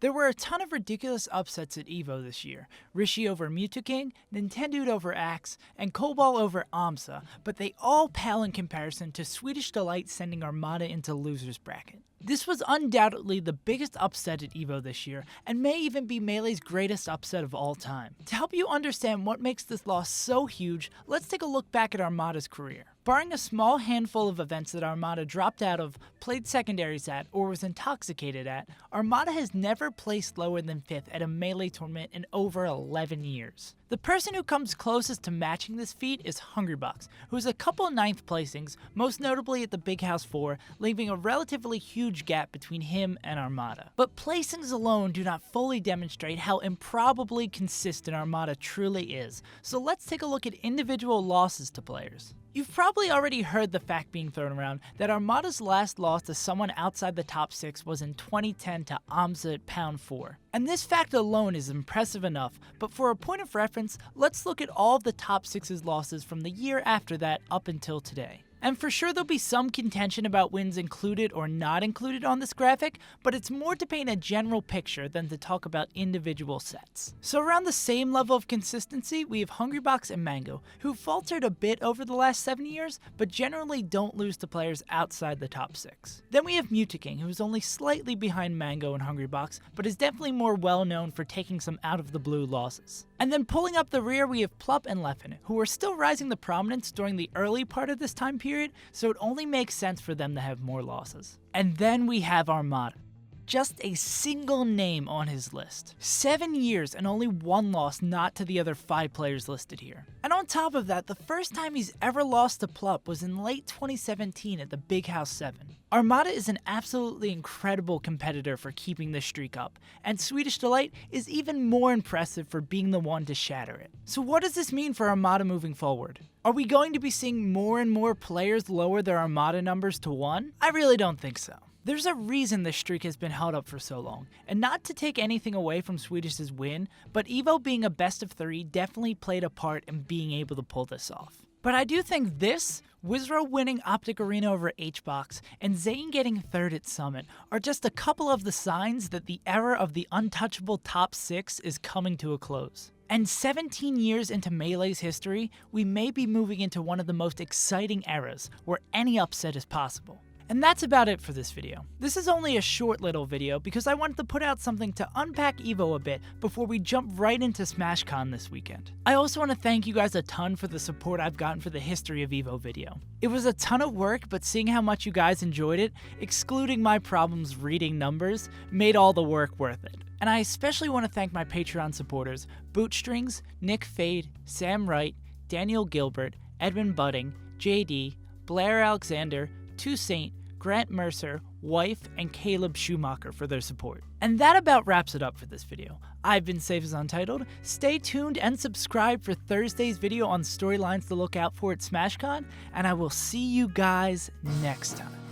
There were a ton of ridiculous upsets at EVO this year. Rishi over Mewtwo, Nintendude over Axe, and Cobalt over Amsa, but they all pale in comparison to Swedish Delight sending Armada into losers bracket. This was undoubtedly the biggest upset at EVO this year, and may even be Melee's greatest upset of all time. To help you understand what makes this loss so huge, let's take a look back at Armada's career. Barring a small handful of events that Armada dropped out of, played secondaries at, or was intoxicated at, Armada has never placed lower than 5th at a Melee tournament in over 11 years. The person who comes closest to matching this feat is Hungrybox, who has a couple 9th placings, most notably at the Big House 4, leaving a relatively huge gap between him and Armada. But placings alone do not fully demonstrate how improbably consistent Armada truly is, so let's take a look at individual losses to players. You've probably already heard the fact being thrown around that Armada's last loss to someone outside the top 6 was in 2010 to Amsa at Pound 4. And this fact alone is impressive enough, but for a point of reference, let's look at all of the top 6's losses from the year after that up until today. And for sure there'll be some contention about wins included or not included on this graphic, but it's more to paint a general picture than to talk about individual sets. So around the same level of consistency, we have Hungrybox and Mango, who faltered a bit over the last 7 years, but generally don't lose to players outside the top 6. Then we have Mewtwo, who's only slightly behind Mango and Hungrybox, but is definitely more well known for taking some out of the blue losses. And then pulling up the rear, we have Plup and Leffen, who are still rising to prominence during the early part of this time period, so it only makes sense for them to have more losses. And then we have Armada. Just a single name on his list. 7 years and only 1 loss, not to the other 5 players listed here. And on top of that, the first time he's ever lost to Plup was in late 2017 at the Big House 7. Armada is an absolutely incredible competitor for keeping this streak up, and Swedish Delight is even more impressive for being the one to shatter it. So what does this mean for Armada moving forward? Are we going to be seeing more and more players lower their Armada numbers to 1? I really don't think so. There's a reason this streak has been held up for so long, and not to take anything away from Swedish's win, but EVO being a best of 3 definitely played a part in being able to pull this off. But I do think this, Wizro winning Optic Arena over HBox, and Zane getting 3rd at Summit are just a couple of the signs that the era of the untouchable top 6 is coming to a close. And 17 years into Melee's history, we may be moving into one of the most exciting eras, where any upset is possible. And that's about it for this video. This is only a short little video because I wanted to put out something to unpack EVO a bit before we jump right into SmashCon this weekend. I also want to thank you guys a ton for the support I've gotten for the History of EVO video. It was a ton of work, but seeing how much you guys enjoyed it, excluding my problems reading numbers, made all the work worth it. And I especially want to thank my Patreon supporters, Bootstrings, Nick Fade, Sam Wright, Daniel Gilbert, Edmund Budding, JD, Blair Alexander, Toussaint, Grant Mercer, Wife, and Caleb Schumacher for their support. And that about wraps it up for this video. I've been SaveAsUntitled. Stay tuned and subscribe for Thursday's video on storylines to look out for at SmashCon, and I will see you guys next time.